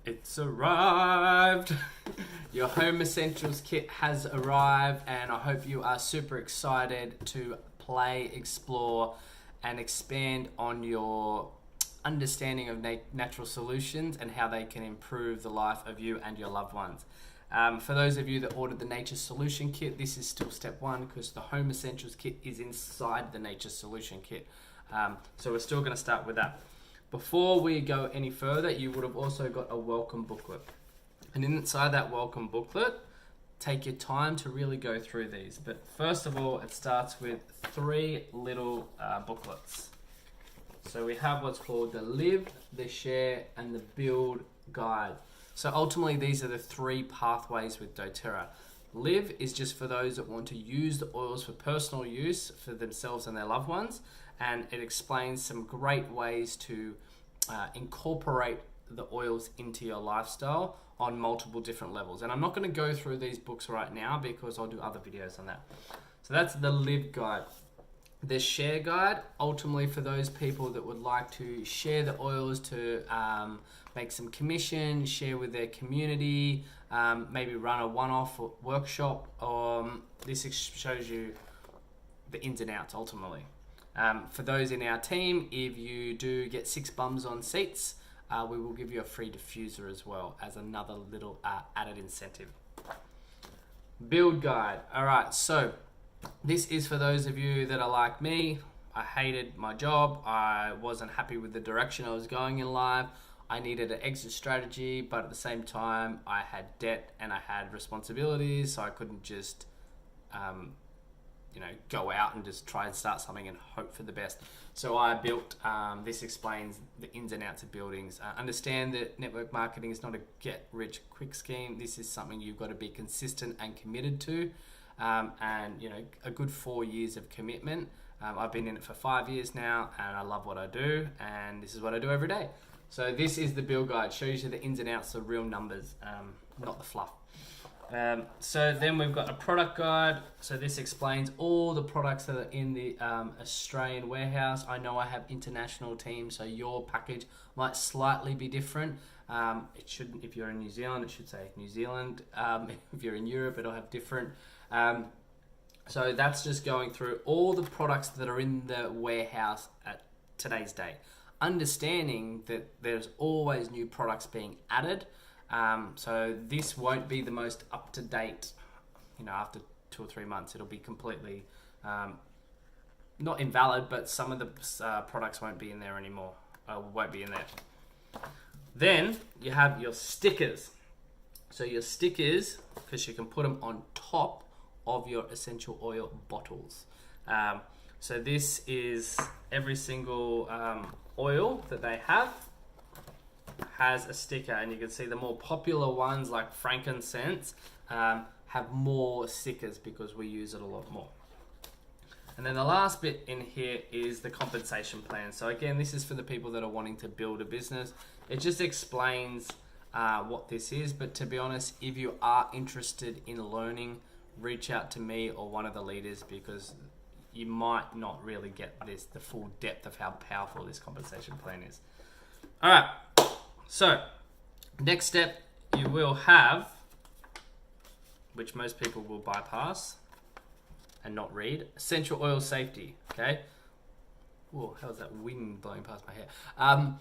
It's arrived. Your Home Essentials kit has arrived, and I hope you are super excited to play, explore, and expand on your understanding of natural solutions and how they can improve the life of you and your loved ones. For those of you that ordered the Nature Solution Kit, this is still step one because the Home Essentials Kit is inside the Nature Solution Kit. So we're still going to start with that. Before we go any further, you would have also got a welcome booklet. And inside that welcome booklet, take your time to really go through these. But first of all, it starts with three little booklets. So we have what's called the Live, the Share, and the Build guide. So ultimately, these are the three pathways with doTERRA. Live is just for those that want to use the oils for personal use for themselves and their loved ones. And it explains some great ways to incorporate the oils into your lifestyle on multiple different levels. And I'm not going to go through these books right now because I'll do other videos on that. So that's the Live guide. The Share guide, ultimately for those people that would like to share the oils to make some commission, share with their community, maybe run a one-off workshop. This shows you the ins and outs ultimately. For those in our team, if you do get 6 bums on seats, we will give you a free diffuser as well as another little added incentive. Build guide. All right, so this is for those of you that are like me. I hated my job. I wasn't happy with the direction I was going in life. I needed an exit strategy, but at the same time, I had debt and I had responsibilities, so I couldn't just go out and just try and start something and hope for the best. So I built, this explains the ins and outs of buildings. Understand that network marketing is not a get-rich-quick scheme. This is something you've got to be consistent and committed to. And a good 4 years of commitment. I've been in it for 5 years now, and I love what I do, and this is what I do every day. So this is the build guide. Shows you the ins and outs of real numbers, not the fluff. So then we've got a product guide. So this explains all the products that are in the Australian warehouse. I know I have international teams, so your package might slightly be different. It shouldn't, if you're in New Zealand, it should say New Zealand. If you're in Europe, it'll have different. So that's just going through all the products that are in the warehouse at today's date. Understanding that there's always new products being added. So this won't be the most up-to-date, after 2 or 3 months. It'll be completely, not invalid, but some of the products won't be in there anymore. Won't be in there. Then you have your stickers. So your stickers, because you can put them on top of your essential oil bottles. So this is every single oil that they have has a sticker, and you can see the more popular ones like frankincense have more stickers because we use it a lot more. And then the last bit in here is the compensation plan. So again, this is for the people that are wanting to build a business. It just explains what this is, but to be honest, if you are interested in learning, reach out to me or one of the leaders, because you might not really get the full depth of how powerful this compensation plan is. All right. So, next step, you will have, which most people will bypass and not read, essential oil safety, okay? Whoa, how's that wind blowing past my hair?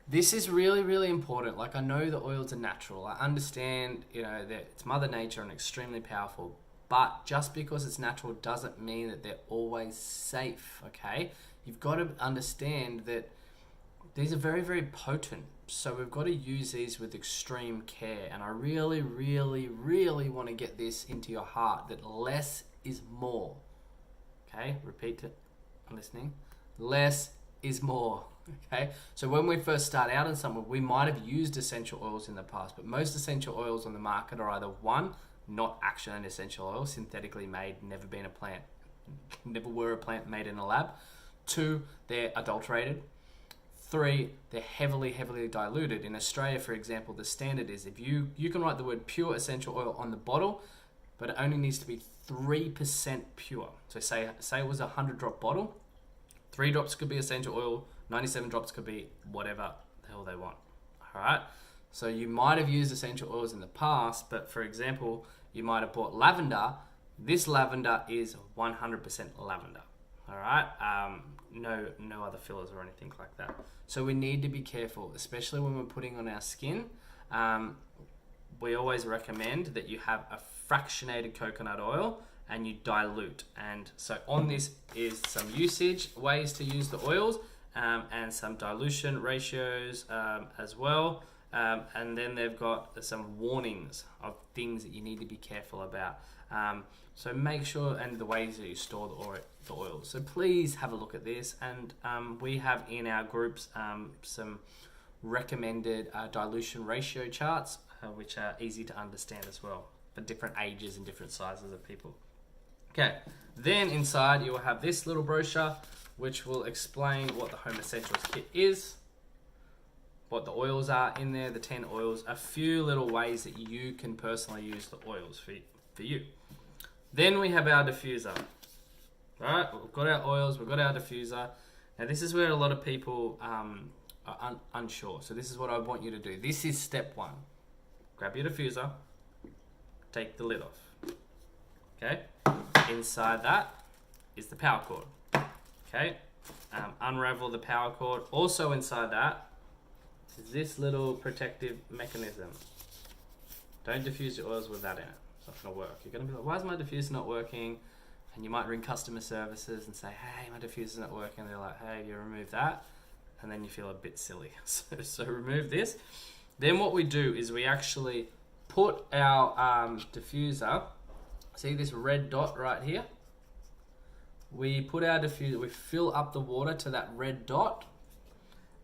This is really, really important. Like, I know the oils are natural. I understand, that it's Mother Nature and extremely powerful, but just because it's natural doesn't mean that they're always safe, okay? You've got to understand that these are very, very potent. So we've got to use these with extreme care. And I really, really, really want to get this into your heart, that less is more. Okay, repeat it. I'm listening. Less is more. Okay, so when we first start out in somewhere, we might have used essential oils in the past, but most essential oils on the market are either one, not actually an essential oil, synthetically made, never been a plant, never were a plant made in a lab. 2, they're adulterated. 3, they're heavily, heavily diluted. In Australia, for example, the standard is if you can write the word pure essential oil on the bottle, but it only needs to be 3% pure. So say it was a 100-drop bottle, 3 drops could be essential oil, 97 drops could be whatever the hell they want. All right. So you might have used essential oils in the past, but for example, you might have bought lavender. This lavender is 100% lavender. All right, no other fillers or anything like that. So we need to be careful, especially when we're putting on our skin. We always recommend that you have a fractionated coconut oil and you dilute. And so on this is some usage, ways to use the oils, and some dilution ratios as well. And then they've got some warnings of things that you need to be careful about. So make sure, and the ways that you store the oil. So please have a look at this. And we have in our groups some recommended dilution ratio charts, which are easy to understand as well for different ages and different sizes of people. Okay, then inside you will have this little brochure which will explain what the Home Essentials kit is, what the oils are in there, the 10 oils, a few little ways that you can personally use the oils for you. Then we have our diffuser. All right, we've got our oils, we've got our diffuser. Now this is where a lot of people are unsure. So this is what I want you to do. This is step one. Grab your diffuser, take the lid off. Okay, inside that is the power cord. Okay, unravel the power cord. Also inside that is this little protective mechanism. Don't diffuse your oils with that in it. It's not going to work. You're going to be like, why is my diffuser not working? And you might ring customer services and say, hey, my diffuser's not working. And they're like, hey, you remove that. And then you feel a bit silly. So remove this. Then what we do is we actually put our diffuser, see this red dot right here? We put our diffuser, we fill up the water to that red dot.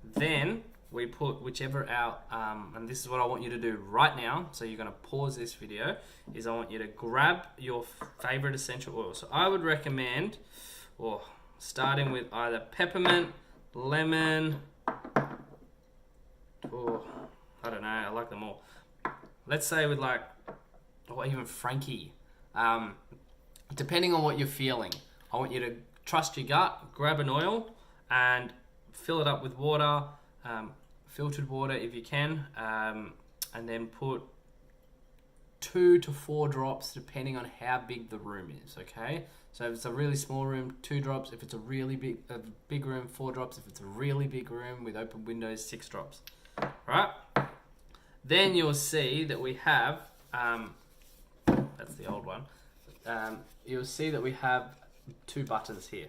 Then we put whichever our, and this is what I want you to do right now. So you're going to pause this video, is I want you to grab your favorite essential oil. So I would recommend, or starting with either peppermint, lemon, or I don't know, I like them all. Let's say with like, or even Frankie. Depending on what you're feeling, I want you to trust your gut, grab an oil and fill it up with water, filtered water if you can, and then put 2 to 4 drops depending on how big the room is, okay? So if it's a really small room, 2 drops. If it's a really big room, 4 drops. If it's a really big room with open windows, 6 drops. Right? Then you'll see that we have, that's the old one, you'll see that we have 2 buttons here.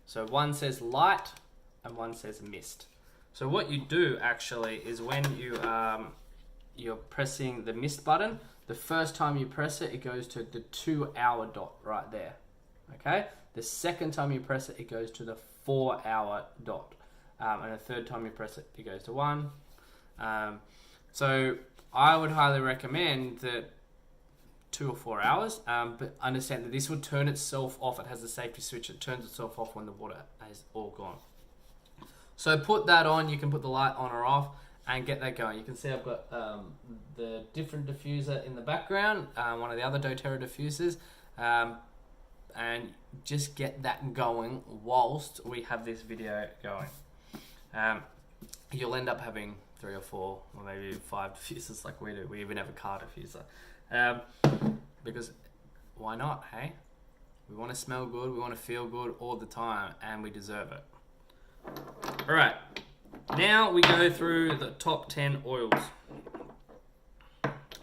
So one says light and one says mist. So what you do actually is when you're pressing the mist button, the first time you press it, it goes to the 2-hour dot right there. Okay? The second time you press it, it goes to the 4-hour dot. And the third time you press it, it goes to 1. So I would highly recommend that 2 or 4 hours, but understand that this will turn itself off. It has a safety switch. It turns itself off when the water is all gone. So put that on. You can put the light on or off and get that going. You can see I've got the different diffuser in the background, one of the other doTERRA diffusers, and just get that going whilst we have this video going. You'll end up having 3 or 4 or maybe 5 diffusers like we do. We even have a car diffuser. Because why not, hey? We want to smell good, we want to feel good all the time, and we deserve it. Alright, now we go through the top 10 oils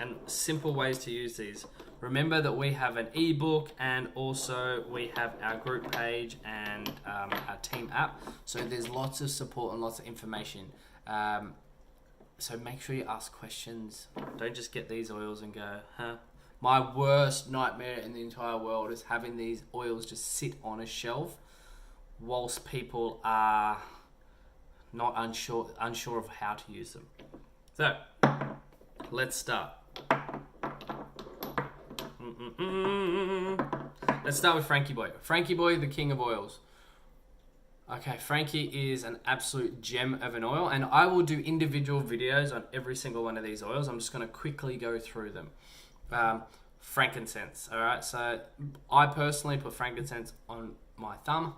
and simple ways to use these. Remember that we have an ebook and also we have our group page and our team app. So there's lots of support and lots of information. So make sure you ask questions. Don't just get these oils and go, huh? My worst nightmare in the entire world is having these oils just sit on a shelf whilst people are not unsure of how to use them. So let's start. Let's start with Frankie Boy. Frankie Boy, the king of oils. Okay, Frankie is an absolute gem of an oil, and I will do individual videos on every single one of these oils. I'm just going to quickly go through them. Frankincense. All right, so I personally put frankincense on my thumb,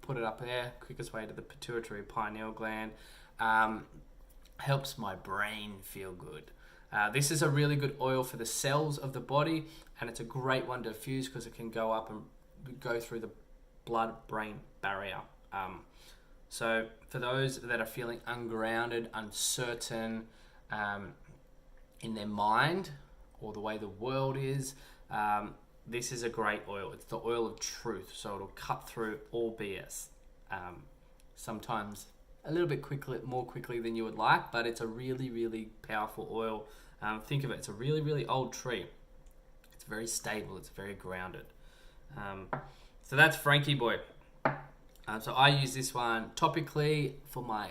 put it up there, quickest way to the pituitary pineal gland. helps my brain feel good. This is a really good oil for the cells of the body, and it's a great one to infuse because it can go up and go through the blood-brain barrier. So for those that are feeling ungrounded, uncertain in their mind or the way the world is, this is a great oil. It's the oil of truth, so it'll cut through all BS. Sometimes a little bit more quickly than you would like, but it's a really, really powerful oil. Think of it, it's a really, really old tree. It's very stable, it's very grounded. So that's Frankie Boy. So I use this one topically for my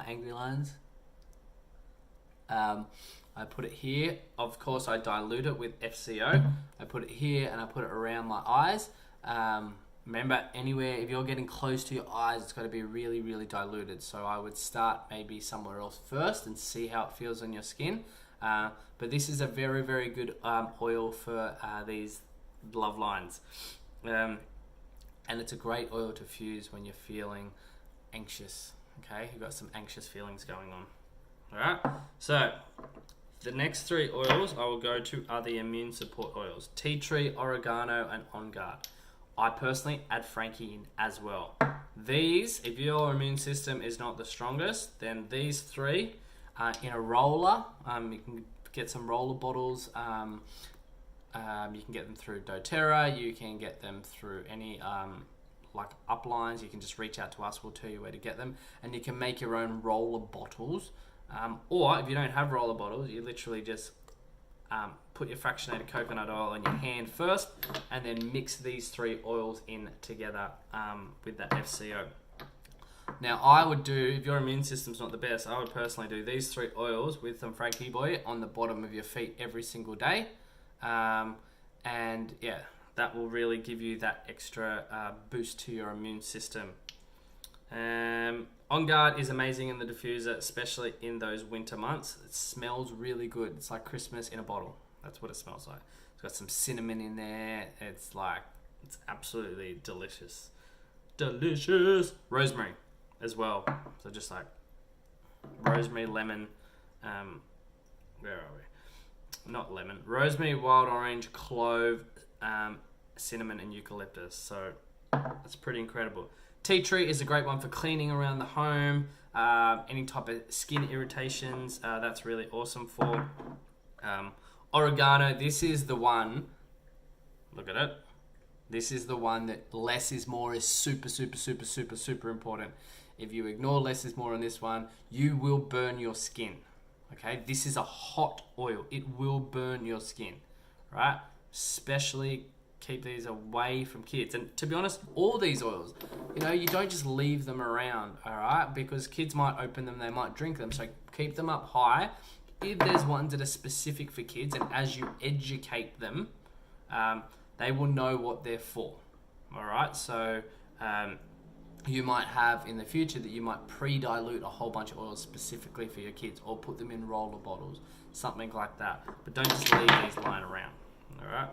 angry lines. I put it here. Of course, I dilute it with FCO. I put it here and I put it around my eyes. Remember, anywhere, if you're getting close to your eyes, it's got to be really, really diluted. So I would start maybe somewhere else first and see how it feels on your skin. But this is a very, very good oil for these love lines. And it's a great oil to fuse when you're feeling anxious. Okay, you've got some anxious feelings going on. All right, so the next 3 oils I will go to are the immune support oils: tea tree, oregano, and On Guard. I personally add Frankie in as well. These, if your immune system is not the strongest, then these 3 in a roller. You can get some roller bottles. You can get them through doTERRA. You can get them through any like uplines. You can just reach out to us. We'll tell you where to get them. And you can make your own roller bottles. Or if you don't have roller bottles, you literally just put your fractionated coconut oil in your hand first, and then mix these 3 oils in together with that FCO. Now, I would do, if your immune system's not the best, I would personally do these 3 oils with some Frankie Boy on the bottom of your feet every single day. And yeah, that will really give you that extra boost to your immune system. On Guard is amazing in the diffuser, especially in those winter months. It smells really good. It's like Christmas in a bottle. That's what it smells like. It's got some cinnamon in there. It's absolutely delicious. Delicious. Rosemary as well. So just like rosemary, lemon, where are we? Not lemon. Rosemary, wild orange, clove, cinnamon, and eucalyptus. So that's pretty incredible. Tea tree is a great one for cleaning around the home, any type of skin irritations. That's really awesome for. Oregano, this is the one. Look at it. This is the one that less is more is super, super, super, super, super important. If you ignore less is more on this one, you will burn your skin. Okay, this is a hot oil. It will burn your skin, right? Especially keep these away from kids. And to be honest, all these oils, you don't just leave them around, all right? Because kids might open them, they might drink them. So keep them up high. If there's ones that are specific for kids, and as you educate them, they will know what they're for, all right? So you might have in the future that you might pre-dilute a whole bunch of oils specifically for your kids, or put them in roller bottles, something like that. But don't just leave these lying around, all right?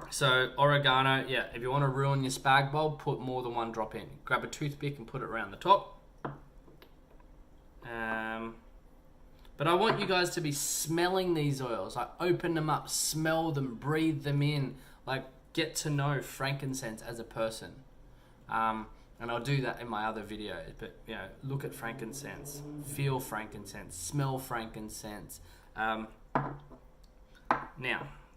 So oregano, yeah, if you want to ruin your spag bowl, put more than 1 drop in. Grab a toothpick and put it around the top. But I want you guys to be smelling these oils. Like, open them up, smell them, breathe them in. Like, get to know frankincense as a person. And I'll do that in my other videos. But, look at frankincense, feel frankincense, smell frankincense. Now,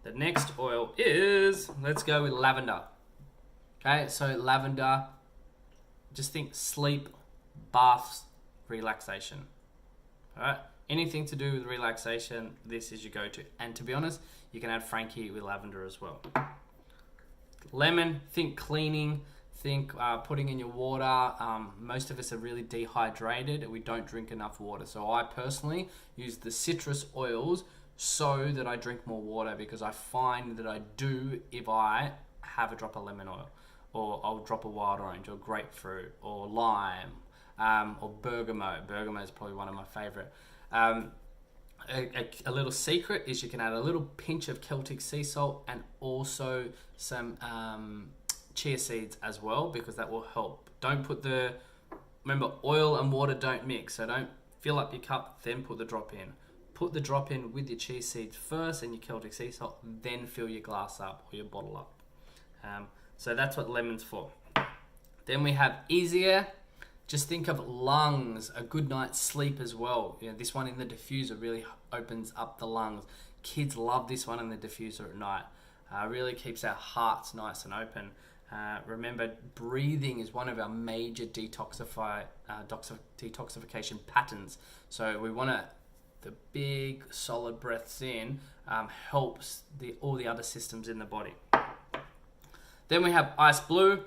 the next oil is, let's go with lavender. Okay, so lavender, just think sleep, baths, relaxation. All right, anything to do with relaxation, this is your go-to. And to be honest, you can add Frankie with lavender as well. Lemon, think cleaning, think putting in your water. Most of us are really dehydrated and we don't drink enough water. So I personally use the citrus oils so that I drink more water, because I find that I do if I have a drop of lemon oil, or I'll drop a wild orange, or grapefruit, or lime, or bergamot. Bergamot is probably one of my favorite. A little secret is you can add a little pinch of Celtic sea salt and also some chia seeds as well, because that will help. Don't put the remember, oil and water don't mix, so don't fill up your cup, then put the drop in. Put the drop in with your chia seeds first and your Celtic sea salt, then fill your glass up or your bottle up. So that's what lemon's for. Then we have easier. Just think of lungs, a good night's sleep as well. This one in the diffuser really opens up the lungs. Kids love this one in the diffuser at night. Really keeps our hearts nice and open. Remember, breathing is one of our major detoxification patterns. So we want the big solid breaths in helps all the other systems in the body. Then we have ice blue.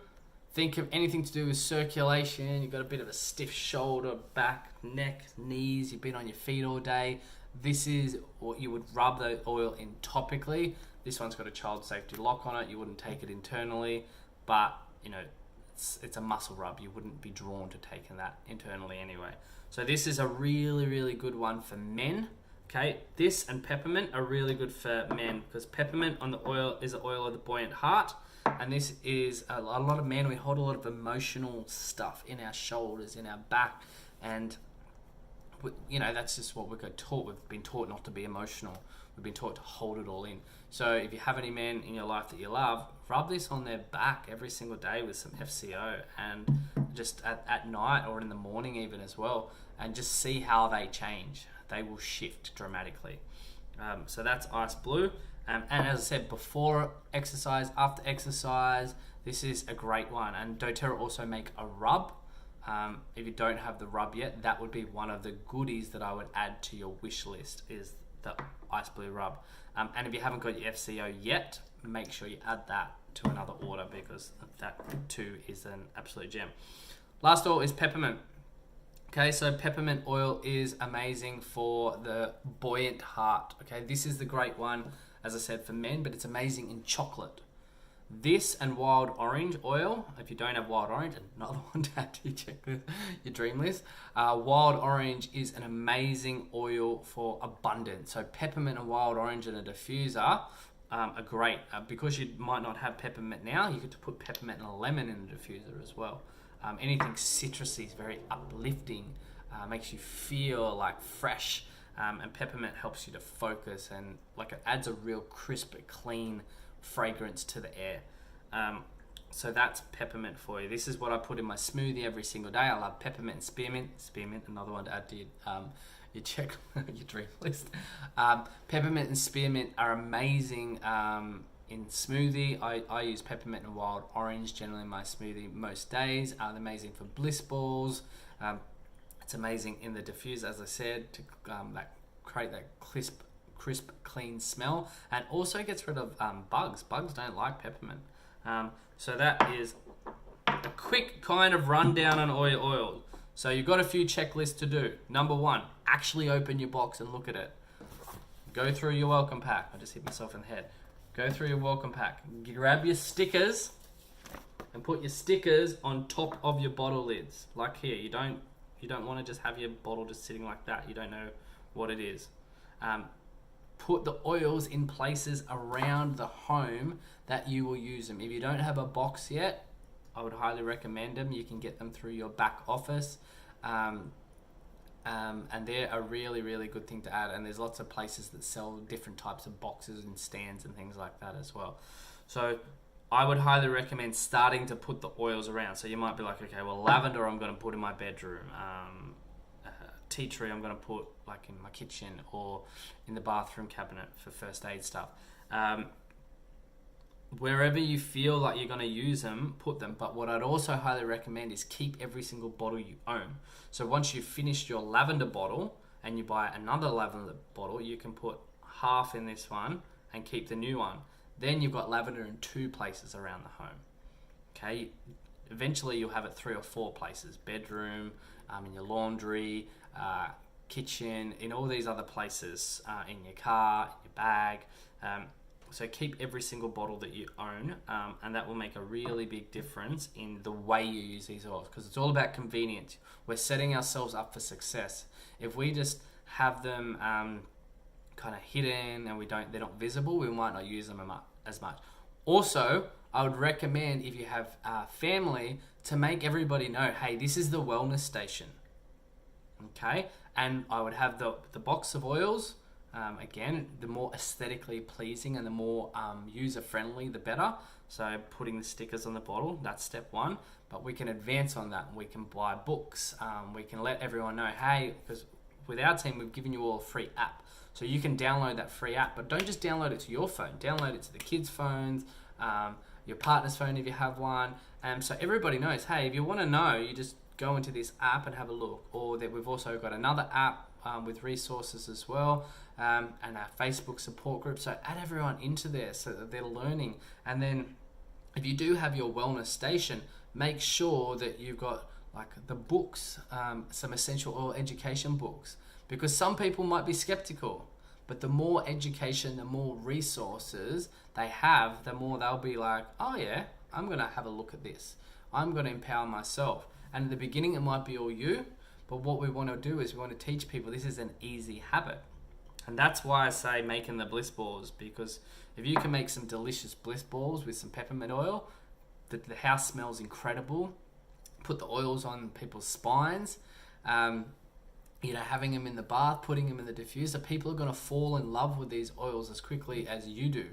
Think of anything to do with circulation. You've got a bit of a stiff shoulder, back, neck, knees. You've been on your feet all day. This is what you would rub the oil in topically. This one's got a child safety lock on it. You wouldn't take it internally, but it's a muscle rub. You wouldn't be drawn to taking that internally anyway. So this is a really, really good one for men. Okay, this and peppermint are really good for men because peppermint on the oil is the oil of the buoyant heart. And this is a lot of men, we hold a lot of emotional stuff in our shoulders, in our back. And, that's just what we got taught. We've been taught not to be emotional. We've been taught to hold it all in. So if you have any men in your life that you love, rub this on their back every single day with some FCO and just at night or in the morning even as well. And just see how they change. They will shift dramatically. So that's ice blue. And as I said, before exercise, after exercise, this is a great one. And doTERRA also make a rub. If you don't have the rub yet, that would be one of the goodies that I would add to your wish list is the ice blue rub. And if you haven't got your FCO yet, make sure you add that to another order because that too is an absolute gem. Last oil is peppermint. Okay, so peppermint oil is amazing for the buoyant heart. Okay, this is the great one, as I said, for men, but it's amazing in chocolate. This and wild orange oil, if you don't have wild orange, another one to add to your checklist, your dream list. Wild orange is an amazing oil for abundance. So peppermint and wild orange in a diffuser are great. Because you might not have peppermint now, you could put peppermint and a lemon in the diffuser as well. Anything citrusy is very uplifting, makes you feel like fresh. And peppermint helps you to focus and it adds a real crisp, clean fragrance to the air. So that's peppermint for you. This is what I put in my smoothie every single day. I love peppermint and spearmint. Spearmint, another one to add to your check your dream list. Peppermint and spearmint are amazing in smoothie. I use peppermint and wild orange generally in my smoothie most days. They're amazing for bliss balls. It's amazing in the diffuser, as I said, to create that crisp, clean smell, and also gets rid of bugs. Bugs don't like peppermint. So that is a quick kind of rundown on oil. So you've got a few checklists to do. Number 1, actually open your box and look at it. Go through your welcome pack. I just hit myself in the head. Go through your welcome pack. Grab your stickers and put your stickers on top of your bottle lids. Like here, you don't want to just have your bottle just sitting like that. You don't know what it is. Put the oils in places around the home that you will use them. If you don't have a box yet, I would highly recommend them. You can get them through your back office. And they're a really, really good thing to add. And there's lots of places that sell different types of boxes and stands and things like that as well. So I would highly recommend starting to put the oils around. So you might be like, okay, well, lavender I'm going to put in my bedroom. Tea tree I'm going to put in my kitchen or in the bathroom cabinet for first aid stuff. Wherever you feel like you're going to use them, put them. But what I'd also highly recommend is keep every single bottle you own. So once you've finished your lavender bottle and you buy another lavender bottle, you can put half in this one and keep the new one. Then you've got lavender in 2 places around the home. Okay, eventually you'll have it 3 or 4 places: bedroom, in your laundry, kitchen, in all these other places, in your car, in your bag. So keep every single bottle that you own, and that will make a really big difference in the way you use these oils, because it's all about convenience. We're setting ourselves up for success. If we just have them kind of hidden and they're not visible, we might not use them as much. Also, I would recommend, if you have family, to make everybody know, hey, this is the wellness station. Okay, and I would have the box of oils. Again, the more aesthetically pleasing and the more user-friendly, the better. So putting the stickers on the bottle, that's step one. But we can advance on that. We can buy books. We can let everyone know, hey, because with our team, we've given you all a free app. So you can download that free app, but don't just download it to your phone. Download it to the kids' phones, your partner's phone if you have one. So everybody knows, hey, if you want to know, you just go into this app and have a look. Or that we've also got another app with resources as well, and our Facebook support group. So add everyone into there so that they're learning. And then if you do have your wellness station, make sure that you've got like the books, some essential oil education books, because some people might be skeptical, but the more education, the more resources they have, the more they'll be like, oh yeah, I'm gonna have a look at this. I'm gonna empower myself. And at the beginning, it might be all you, but what we want to do is we want to teach people this is an easy habit. And that's why I say making the bliss balls, because if you can make some delicious bliss balls with some peppermint oil, the house smells incredible. Put the oils on people's spines, having them in the bath, putting them in the diffuser, people are going to fall in love with these oils as quickly as you do.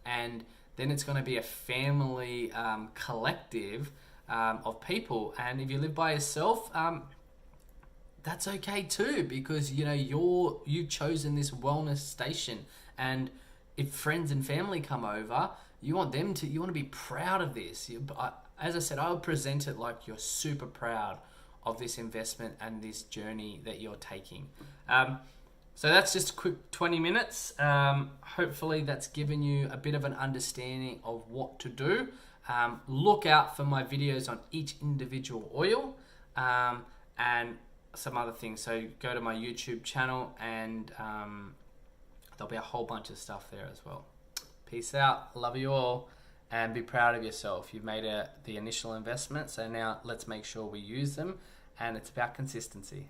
And then it's going to be a family collective of people. And if you live by yourself, that's okay too, because you've chosen this wellness station. And if friends and family come over, you want to be proud of this. As I said, I would present it like you're super proud of this investment and this journey that you're taking. So that's just a quick 20 minutes. Hopefully that's given you a bit of an understanding of what to do. Look out for my videos on each individual oil and some other things. So go to my YouTube channel and there'll be a whole bunch of stuff there as well. Peace out. Love you all. And be proud of yourself. You've made the initial investment, so now let's make sure we use them, and it's about consistency.